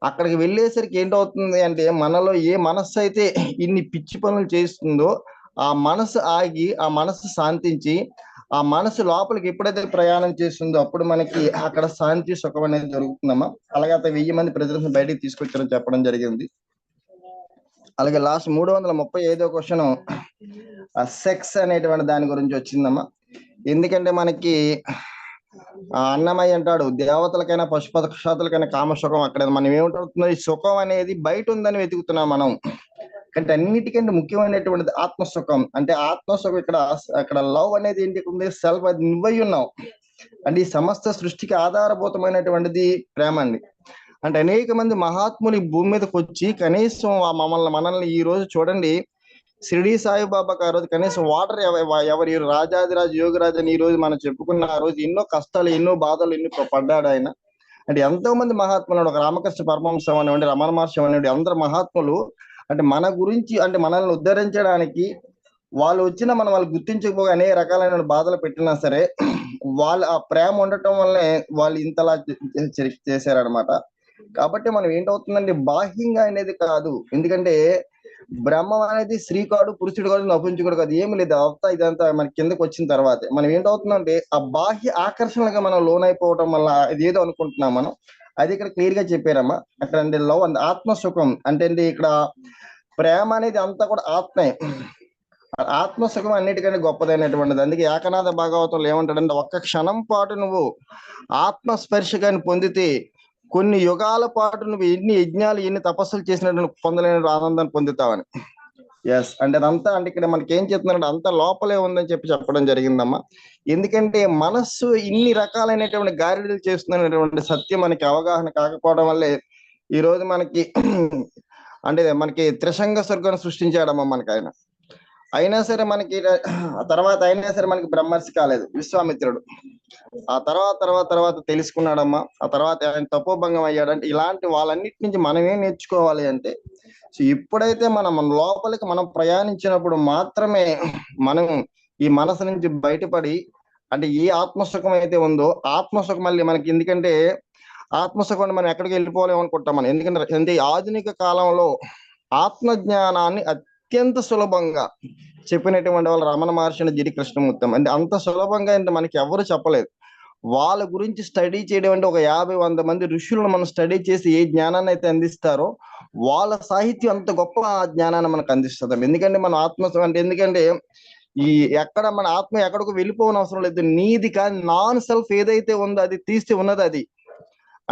అక్కడికి వెళ్ళేసరికి ఏంటవుతుంది అంటే మనలో ఏ మనస్సు అయితే ఇన్ని పిచ్చి పనులు చేస్తుందో ఆ మనసు ఆగి, ఆ మనసు శాంతించి, ఆ మనసు లోపలికి ఎప్పుడైతే ప్రయాణం చేస్తుందో అప్పుడు మనకి అక్కడ శాంతి, సుఖం అనేది జరుగుతుందమ్మా. అలాగే 1000 మంది ప్రజలను బయటికి తీసుకొచ్చారని చెప్పడం జరిగింది. అలాగే లాస్ట్ 335వ క్వశ్చన్ సెక్స్ అనేటువంటి దాని గురించి వచ్చిందమ్మా. ఎందుకంటే మనకి అన్నమయ్య అంటాడు దేవతలకైనా పశుపక్షాతులకైనా కామసుఖం అక్కడ. మనం ఏమిటవుతుందో ఈ సుఖం అనేది బయట ఉందని వెతుకుతున్నాం మనం. అంటే అన్నిటికంటే ముఖ్యమైనటువంటిది ఆత్మసుఖం. అంటే ఆత్మసుఖం ఇక్కడ లవ్ అనేది ఏంటి ఉంది, సెల్ఫ్, అది నువ్వై ఉన్నావు. అంటే ఈ సమస్త సృష్టికి ఆధారభూతమైనటువంటిది ప్రేమ అండి. అంటే అనేక మంది మహాత్ములు ఈ భూమి మీదకి వచ్చి కనీసం మనల్ని ఈ రోజు చూడండి, షిరిడి సాయిబాబాకి ఆ రోజు కనీసం వాటర్ ఎవరి రాజాదిరాజు యోగిరాజు అని ఈ రోజు మనం చెప్పుకున్న ఆ రోజు ఎన్నో కష్టాలు, ఎన్నో బాధలు, ఎన్నో పడ్డాడు ఆయన. అంటే ఎంతో మంది మహాత్ములు, ఒక రామకృష్ణ పరమహంస అనివ్వండి, రమణ మహర్షి అనివ్వండి, అందరు మహాత్ములు అంటే మన గురించి అంటే మనల్ని ఉద్ధరించడానికి వాళ్ళు వచ్చినా మనం వాళ్ళు గుర్తించకపోగా అనేక రకాలైన బాధలు పెట్టినా సరే వాళ్ళు ఆ ప్రేమ ఉండటం వల్లే వాళ్ళు ఇంతలా చేశారనమాట. కాబట్టి మనం ఏంటవుతుందండి, బాహ్యంగా అనేది కాదు. ఎందుకంటే బ్రహ్మం అనేది స్త్రీ కాడు, పురుషుడు కాదు, నపుంచుకుడు కాదు, ఏమి లేదు. ఇదంతా మన కిందకి వచ్చిన తర్వాత మనం ఏంటవుతుందంటే ఆ బాహ్య ఆకర్షణలుగా మనం లోనైపోవటం వల్ల ఇది ఏదో అనుకుంటున్నాం మనం. అది ఇక్కడ క్లియర్ గా చెప్పారమ్మా. అక్కడ అంటే లవ్ అండ్ ఆత్మసుఖం అంటే అండి ఇక్కడ ప్రేమ అనేది అంతా కూడా ఆత్మే. ఆత్మసుఖం అన్నిటికంటే గొప్పదైనటువంటిది. అందుకే ఏకనాథ భాగవతంలో ఏమంటాడంటే ఒక్క క్షణం పాటు నువ్వు ఆత్మస్పర్శకాన్ని పొందితే కొన్ని యుగాల పాటు నువ్వు ఎన్ని యజ్ఞాలు, ఎన్ని తపస్సులు చేసినట్టు పొందలేని ఆనందాన్ని పొందుతావని. ఎస్ అంటే అదంతా అంటే ఇక్కడ మనకి ఏం చెప్తున్నారంటే అంత లోపలే ఉందని చెప్పడం జరిగిందమ్మా. ఎందుకంటే మనస్సు ఇన్ని రకాలైనటువంటి గారిడీలు చేస్తున్నటువంటి సత్యం మనకి అవగాహన కాకపోవడం వల్లే ఈ రోజు మనకి అంటే మనకి త్రిశంగ స్వర్గాన్ని సృష్టించాడమ్మా మనకి ఆయన. అయినా సరే మనకి ఆ తర్వాత అయినా సరే మనకి బ్రహ్మర్షి కాలేదు విశ్వామిత్రుడు. ఆ తర్వాత తెలుసుకున్నాడమ్మా. ఆ తర్వాత ఆయన తపోభంగం అయ్యాడంటే ఇలాంటి వాళ్ళన్నిటి నుంచి మనం ఏం నేర్చుకోవాలి అంటే ఇప్పుడైతే మనం లోపలికి మనం ప్రయాణించినప్పుడు మాత్రమే మనం ఈ మనసు నుంచి బయటపడి అంటే ఏ ఆత్మసుఖం అయితే ఉందో ఆత్మసుఖం మళ్ళీ మనకి. ఎందుకంటే ఆత్మసుఖం మనం ఎక్కడికి వెళ్ళిపోలేము అనుకుంటాం మనం. ఎందుకంటే ఆధునిక కాలంలో ఆత్మజ్ఞానాన్ని అత్యంత సులభంగా చెప్పినటువంటి వాళ్ళు రమణ మహర్షి, జిడి కృష్ణమూర్తి. అంటే అంత సులభంగా అంటే మనకి ఎవరు చెప్పలేదు. వాళ్ళ గురించి స్టడీ చేయడం అంటే ఒక 50-100 మంది ఋషులను మనం స్టడీ చేసి ఏ జ్ఞానాన్ని అయితే అందిస్తారో వాళ్ళ సాహిత్యం అంత గొప్ప జ్ఞానాన్ని మనకు అందిస్తుంది. ఎందుకంటే మన ఆత్మ అంటే ఎందుకంటే ఈ ఎక్కడ మన ఆత్మ ఎక్కడికి వెళ్ళిపోవని అవసరం లేదు. నీది కానీ నాన్ సెల్ఫ్ ఏదైతే ఉందో అది తీస్తే ఉన్నది అది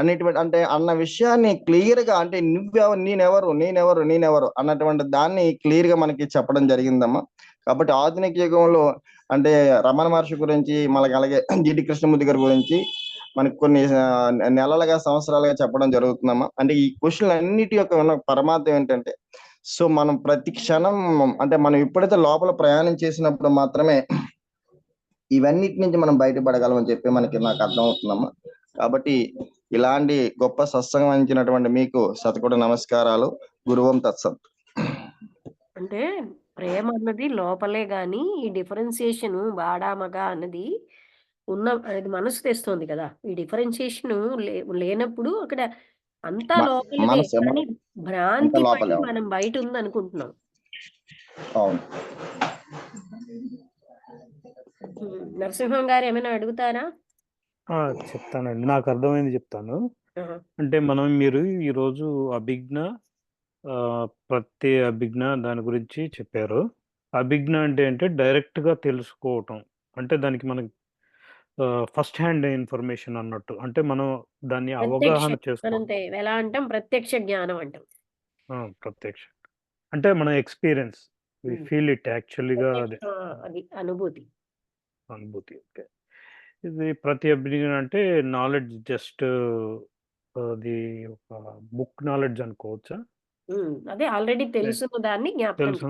అనేటువంటి అంటే అన్న విషయాన్ని క్లియర్ గా అంటే నువ్వెవరు, నేనెవరు అన్నటువంటి దాన్ని క్లియర్ గా మనకి చెప్పడం జరిగిందమ్మా. కాబట్టి ఆధునిక యుగంలో అంటే రమణ మహర్షి గురించి మనకి అలాగే జిడి కృష్ణమూర్తి గారి గురించి మనకి కొన్ని నెలలుగా సంవత్సరాలుగా చెప్పడం జరుగుతుందమ్మా. అంటే ఈ క్వశ్చన్ అన్నిటి యొక్క పరమార్థం ఏంటంటే సో మనం ప్రతి క్షణం అంటే మనం ఎప్పుడైతే లోపల ప్రయాణం చేసినప్పుడు మాత్రమే ఇవన్నిటి నుంచి మనం బయటపడగలం అని చెప్పి నాకు అర్థమవుతుందమ్మా. కాబట్టి ఇలాంటి గొప్ప సత్సంగం అందించినటువంటి మీకు శతకోటి నమస్కారాలు. గురువం తత్సత్. అంటే ప్రేమ అన్నది లోపలే గాని ఈ డిఫరెన్సియేషన్ వాడామగా అన్నది అది మనసు తెస్తుంది కదా. ఈ డిఫరెన్సియేషన్ లేనప్పుడు అక్కడ అంతా లోపలనే, కానీ భ్రాంతి పడి మనం బయట ఉంది అనుకుంటున్నాం. అవును. నరసింహం గారు ఏమైనా అడుగుతారా? చెప్తానండి. నాకు అర్థమైంది చెప్తాను. ఆహా. అంటే మీరు ఈరోజు అభిజ్ఞ, ప్రతి అభిజ్ఞ దాని గురించి చెప్పారు. అభిజ్ఞ అంటే డైరెక్ట్‌గా తెలుసుకోవటం. అంటే దానికి మనకి ఫస్ట్ హ్యాండ్ ఇన్ఫర్మేషన్ అన్నట్టు. అంటే మనం దాన్ని ప్రత్యక్ష అవగాహన మనం చేసుకోవడం. ఎలా అంటాం, ప్రత్యక్ష జ్ఞానం అంటాం. ప్రత్యక్ష. అంటే మన experience. We um. Feel it యాక్చువల్‌గా ప్రత్యక్ష అదే అది అనుభూతి. అనుభూతి. ఓకే. ఇది ప్రతి అభిజ్ఞ అంటే నాలెడ్జ్ జస్ట్ అది ఒక బుక్ నాలెడ్జ్ అనుకోవచ్చా? అదే ఆల్రెడీ లే తెలుసున్న దాన్ని జ్ఞాపకం తెలుసు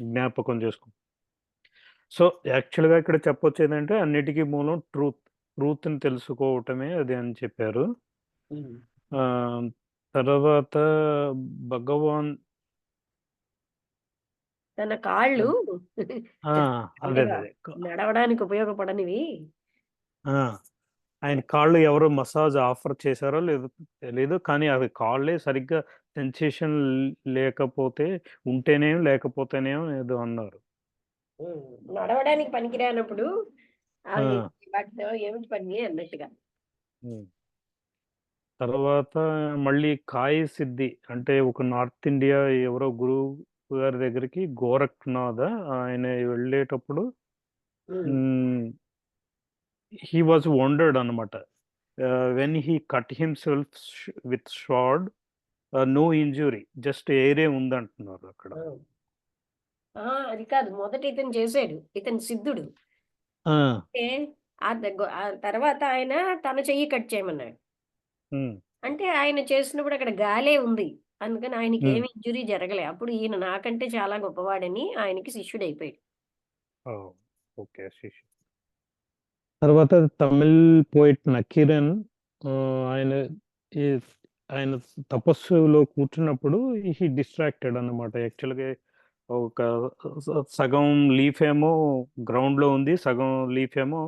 జ్ఞాపకం చేసుకో. సో, యాక్చువల్‌గా ఇక్కడ చెప్పొచ్చేదంటే అన్నిటికి మూలం ట్రూత్. ట్రూత్‌ని తెలుసుకోవటమే అది అని చెప్పారు. ఉమ్. ఆహ్, తర్వాత భగవాన్ తన కాళ్ళు ఆ! జస్ట్ అదే. అంటే అదే. అదే. నడవడానికి ఉపయోగపడనివి. ఆ! ఆయన కాళ్ళు ఎవరో మసాజ్ ఆఫర్ చేశారో లేదో తెలీదు. కానీ అవి కాళ్ళే సరిగ్గా సెన్సేషన్ లేకపోతే ఉంటేనేం లేకపోతేనేం ఏదో అన్నారు. ఉమ్. నడవడానికి పనికిరానప్పుడు అవి ఆ! వాటితో ఏమిటి పని అన్నట్టుగా. హ్మ్. తర్వాత మళ్ళీ కాయి సిద్ధి అంటే ఒక నార్త్ ఇండియా ఎవరో గురువు గారి దగ్గరికి గోరఖ్‌నాథ ఆయన వెళ్ళేటప్పుడు um. Hmm. He was wondered అన్నమాట. When he cut himself with sword, no injury just ఎయిరే ఉందంటున్నారు అక్కడ. ఆ. అది కాదు, మొదట ఇతను చేసాడు, ఇతను సిద్ధుడు. ఆ! అంటే ఆ తర్వాత ఆయన తన చెయ్యి కట్ చేయమన్నాడు. హ్మ్. అంటే ఆయన చేసినప్పుడు అక్కడ గాలే ఉంది. అందుకని హ్మ్. ఆయనకేమి ఇంజ్యూరీ జరగలే. అప్పుడు ఈయన నాకంటే చాలా గొప్పవాడని ఆయనకి శిష్యుడైపోయాడు. ఓహ్! ఓకే. తర్వాత తమిళ్ పోయెట్ నకీరన్ ఆయన ఈ ఆయన తపస్సులో కూర్చున్నప్పుడు హి డిస్ట్రాక్టెడ్ అన్నమాట. యాక్చువల్‌గా ఒక సగం లీఫ్ ఏమో గ్రౌండ్‌లో ఉంది. సగం లీఫ్ ఏమో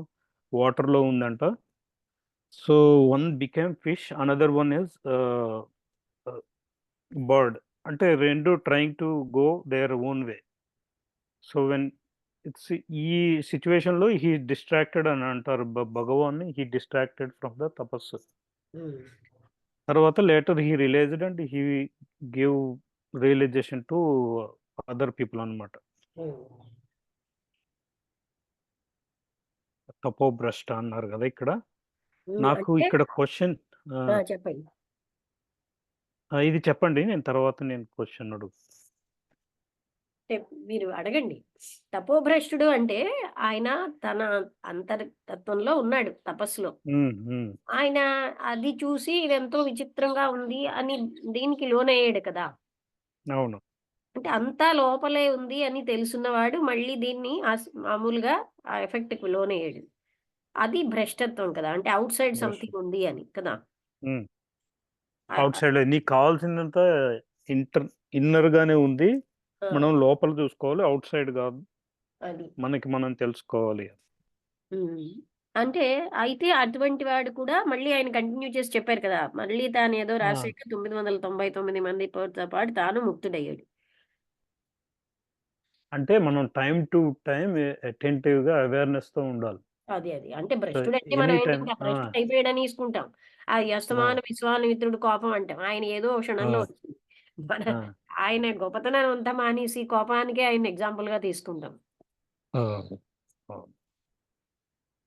వాటర్‌లో ఉందంట. So, one became fish. Another one is bird. అంటే 2 trying to go their own way. So, when it's ఈ సిట్యుయేషన్‌లో హి డిస్ట్రాక్టెడ్ అని అంటారు. భగవాన్‌ని హి డిస్ట్రాక్టెడ్ ఫ్రమ్ ద తపస్సు. హ్మ్. తర్వాత later he realised and he give realisation to other people అన్నమాట. Hmm. తపోభ్రష్ట అన్నారు గదా! ఇక్కడ. నాకు అంటే ఇక్కడ క్వెషన్ చెప్పండి. ఇది చెప్పండి. నేను క్వెషన్ అడుగుతా. అంటే మీరు అడగండి. తపోభ్రష్టుడు అంటే ఆయన తన అంతర్తత్వంలో ఉన్నాడు తపస్సులో. హ్మ్. హ్మ్. ఆయన అది చూసి ఇదెంతో విచిత్రంగా ఉంది అని దీనికి లోనయ్యాడు కదా! అవును. అంటే అంతా లోపలే ఉంది అని తెలుసున్నవాడు మళ్ళీ దీన్ని మామూలుగా ఆ ఎఫెక్ట్‌కి లోనయ్యాడు. అది భ్రష్టత్వం కదా! అంటే ఔట్ సైడ్ భ్రష్ట. సంథింగ్ ఉంది అని కదా! హ్మ్. ఆహ్, ఔట్ సైడ్‌లో నీకు కావాల్సిందంత ఇన్నర్‌గానే ఉంది. ఆ! మనం లోపల చూసుకోవాలి. ఔట్ సైడ్ గాదు. అది. మనకి మనం తెలుసుకోవాలి. హ్మ్. అంటే అయితే అటువంటి వాడు కూడా మళ్ళీ ఆయన కంటిన్యూ చేసి చెప్పారు కదా! మళ్ళీ తానేదో ఆ! రాసాక 999 మందితో పాటు తాను ముక్తుడయ్యాడు. అంటే మనం టైమ్ టు టైమ్ అటెంటివ్‌గా అవేర్‌నెస్‌తో ఉండాలి. అది. అంటే సో, భ్రష్టుడంటే మనం ఎనీ ఏంటి టైమ్ ఇంకా ఆ! భ్రష్టుడయిపోయాడని తీసుకుంటాం. ఆ! అస్తమాను విశ్వామిత్రుడు కోపం అంటాం. ఆయన ఏదో ఓ క్షణంలో ఆ! వచ్చింది. మన ఆ! ఆయన గొప్పతనం అంతా మానేసి కోపానికే ఆయన్ని ఎగ్జాంపుల్‌గా తీసుకుంటాం. ఆ! అవును.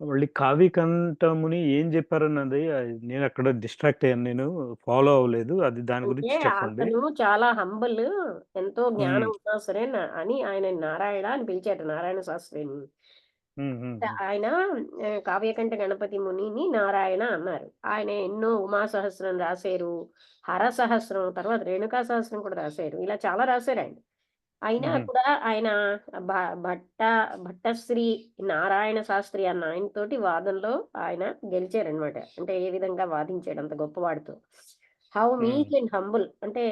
మళ్ళీ 'కావ్యకంఠముని' ఏం జెప్పారన్నది నేనక్కడ డిస్ట్రాక్ట్ అయ్యాను. నేను ఫాలో అవ్వలేదు. అది దాని అంటే గురించి చెప్పండి. అతను చాలా హంబుల్, ఎంతో హ్మ్. జ్ఞానం ఉన్నా సరే అని ఆయన నారాయణ అని పిలిచాట, నారాయణ శాస్త్రిని. హ్మ్. హ్మ్. హ్మ్. ఆయన కావ్యకంఠ గణపతి మునిని నారాయణ అన్నారు. ఆయన ఎన్నో ఉమా సహస్రం రాశారు. హర సహస్రం, తర్వాత రేణుకా సహస్రం కూడా రాశారు. ఇలా చాలా రాశారాయన. అయినా హుహు. కూడా ఆయన భ భట్ట భట్టశ్రీ నారాయణ శాస్త్రి అన్న ఆయనతోటి వాదనలో ఆయన గెలిచారనమాట. అంటే ఏ విధంగా వాదించాడు అంత గొప్పవాడితో. హౌ హ్మ్. మీక్ అండ్ హంబుల్ అంటే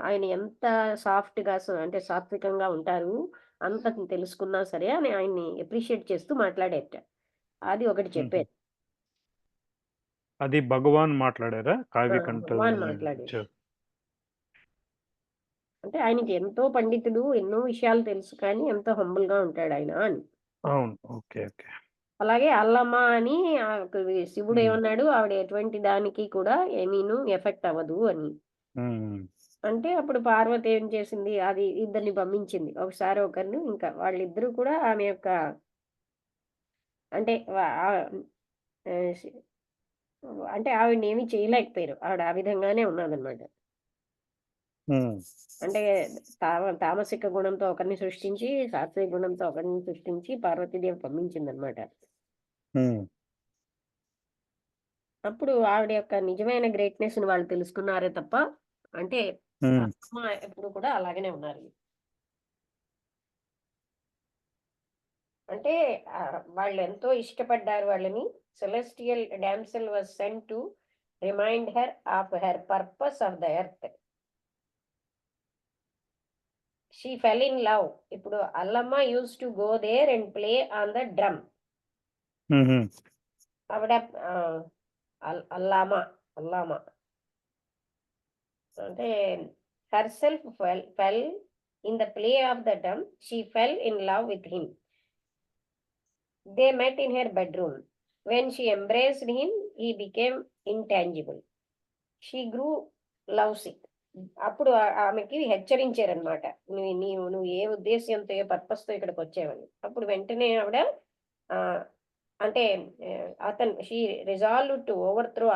ఆయన ఎంత సాఫ్ట్‌గా అంటే సాత్వికంగా ఉంటారు. అంత తెలుసుకున్నా సరే అని ఆయన్ని అప్రిషియేట్ చేస్తూ మాట్లాడారట. అది ఒకటి హుహు. చెప్పారు. అది భగవాన్ మాట్లాడారా? కావ్యకంఠ భగవాన్ మాట్లాడారు. చ అంటే ఆయనకి ఎంతో పండితుడు, ఎన్నో విషయాలు తెలుసు కానీ ఎంతో హంబుల్‌గా ఉంటాడాయన అని. అవును. ఓకే. ఓకే. అలాగే అల్లమ్మ అని శివుడు ఉమ్, ఏమన్నాడు, ఆవిడ ఎటువంటి దానికి కూడా ఏమీను ఎఫెక్ట్ అవ్వదు అని. ఉమ్, అంటే అప్పుడు పార్వతి ఏం చేసింది, అది ఇద్దరిని పంపించింది, ఒకసారి ఒకరిని. ఇంకా వాళ్ళిద్దరూ కూడా ఆమె యొక్క అంటే ఆ, శి- అంటే ఆవిడని ఏమీ చేయలేకపోయారు. ఆవిడ ఆ విధంగానే ఉన్నదన్నమాట. ఉమ్, అంటే తామసిక గుణంతో ఒకరిని సృష్టించి, సాత్విక గుణంతో ఒకరిని సృష్టించి పార్వతీదేవి పంపించింది అనమాట. ఉమ్, అప్పుడు ఆవిడ యొక్క నిజమైన గ్రేట్నెస్ ని వాళ్ళు తెలుసుకున్నారే తప్ప, అంటే ఉమ్, అమ్మ ఎప్పుడు కూడా అలాగనే ఉన్నారు. అంటే వాళ్ళు ఎంతో ఇష్టపడ్డారు వాళ్ళని. Celestial damsel was sent to remind her of her purpose of the earth. She fell in love. ఇప్పుడు Allama use to go there and play on the drum. Um, ఆవిడ అల్లామా అల్లామా అంటే herself fell in the play of the drum. She fell in love with him. They met in her bedroom. When she embraced him, he became intangible. She grew lovesick. అప్పుడు ఆమెకి హెచ్చరించారనమాట, నువ్వు ఏ ఉద్దేశంతో ఏ పర్పస్తో ఇక్కడికి వచ్చావని. అప్పుడు వెంటనే ఆవిడ ఆ, అంటే అతను she resolve to overthrow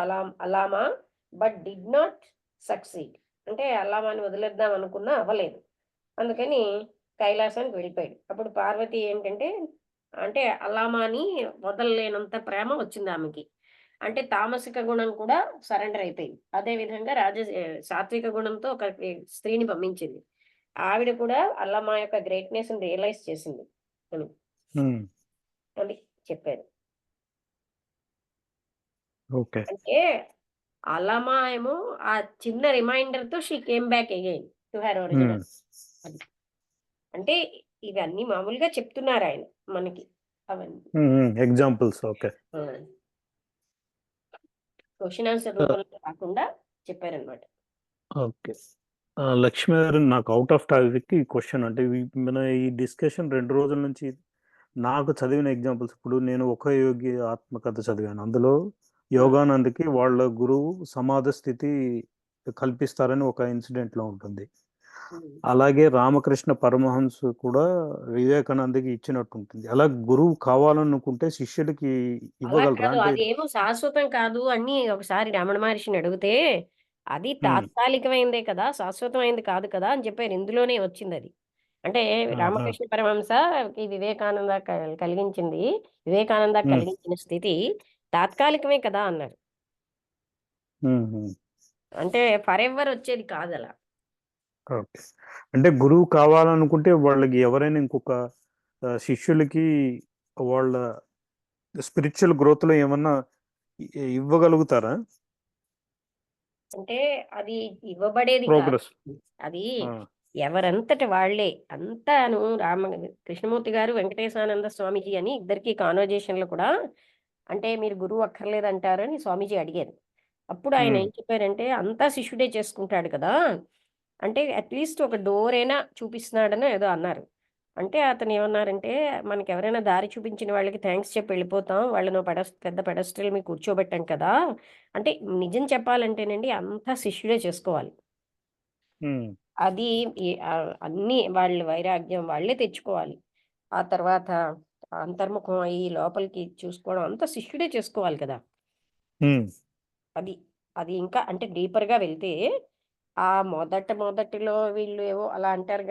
Allama but did not succeed. అంటే అల్లామాని వదిలేద్దాం అనుకున్నా అవ్వలేదు. అందుకని కైలాసానికి వెళ్ళిపోయాడు. అప్పుడు పార్వతి ఏంటంటే, అంటే అల్లామాని వదలలేనంత ప్రేమ వచ్చింది ఆమెకి. అంటే తామసిక గుణం కూడా సరెండర్ అయిపోయింది. అదే విధంగా సాత్విక గుణంతో ఒక స్త్రీని పంపించింది. ఆవిడ కూడా అల్లమ్మ యొక్క గ్రేట్నెస్ రియలైజ్ చేసింది అని ఉమ్. అని చెప్పారు. ఓకే. అంటే అలమా ఏమో ఆ చిన్న రిమైండర్ తో she came back again to her original. అది అంటే ఇవన్నీ మామూలుగా చెప్తున్నారు ఆయన మనకి అవన్నీ ఎగ్జాంపుల్స్. ఓకే. క్వశ్చన్ ఆన్సర్ రూపంలో కాకుండా చెప్పారనమాట. ఓకే. లక్ష్మి గారు, నాకు అవుట్ ఆఫ్ టాపిక్ ఈ క్వశ్చన్. అంటే మన ఈ డిస్కషన్ 2 రోజుల నుంచి నాకు చదివిన ఎగ్జాంపుల్స్. ఇప్పుడు నేను ఒక యోగి ఆత్మకథ చదివాను. అందులో యోగానంద్కి వాళ్ళ గురువు సమాధ స్థితి కల్పిస్తారని ఒక ఇన్సిడెంట్ లో ఉంటుంది. అలాగే రామకృష్ణ పరమహంస కూడా వివేకానందకి ఇచ్చినట్టు ఉంటుంది. అలా గురువు కావాలనుకుంటే శిష్యుడికి అలా ఇవ్వగలరా? కాదు, అంటే అదేమో శాశ్వతం కాదు అని ఒకసారి రమణ మహర్షిని అడిగితే, అది తాత్కాలికమైందే కదా, శాశ్వతమైంది కాదు కదా అని చెప్పారు. ఇందులోనే వచ్చింది అది. అంటే రామకృష్ణ పరమహంసకి వివేకానంద కలిగించింది, వివేకానంద కలిగించిన స్థితి తాత్కాలికమే కదా అన్నారు. అంటే ఫర్ ఎవర్ వచ్చేది కాదు అలా. ఓకే. అంటే గురువు కావాలనుకుంటే వాళ్ళకి ఎవరైనా ఇంకొక శిష్యులకి వాళ్ళ స్పిరిచువల్ గ్రోత్ లో ఏమన్నా ఇవ్వగలుగుతారా? అంటే అది ఇవ్వబడేది కాదు, ప్రోగ్రెస్. అది ఎవరంతటి వాళ్లే. అంతాను కృష్ణమూర్తి గారు వెంకటేశానంద స్వామీజీ అని ఇద్దరికి కాన్వర్జేషన్లో కూడా, అంటే మీరు గురువు అక్కర్లేదంటారు అని స్వామీజీ అడిగారు. అప్పుడు ఆయన ఏం చెప్పారంటే, అంతా శిష్యుడే చేసుకుంటాడు కదా, అంటే అట్లీస్ట్ ఒక డోర్ అయినా చూపిస్తున్నాడనో ఏదో అన్నారు. అంటే అతను ఏమన్నారంటే, మనకి ఎవరైనా దారి చూపించిన వాళ్ళకి థ్యాంక్స్ చెప్పి వెళ్ళిపోతాం, వాళ్ళను పెద్ద పెడస్ట్రల్ మీద కూర్చోబెట్టాం కదా. అంటే నిజం చెప్పాలంటేనండి, అంతా శిష్యుడే చేసుకోవాలి. అది అన్ని వాళ్ళ వైరాగ్యం వాళ్ళే తెచ్చుకోవాలి. ఆ తర్వాత అంతర్ముఖం అయ్యి లోపలికి చూసుకోవడం అంతా శిష్యుడే చేసుకోవాలి కదా. అది అది ఇంకా అంటే డీపర్ గా వెళ్తే, ఆ మొదటిలో వీళ్ళు ఏవో అలా అంటారు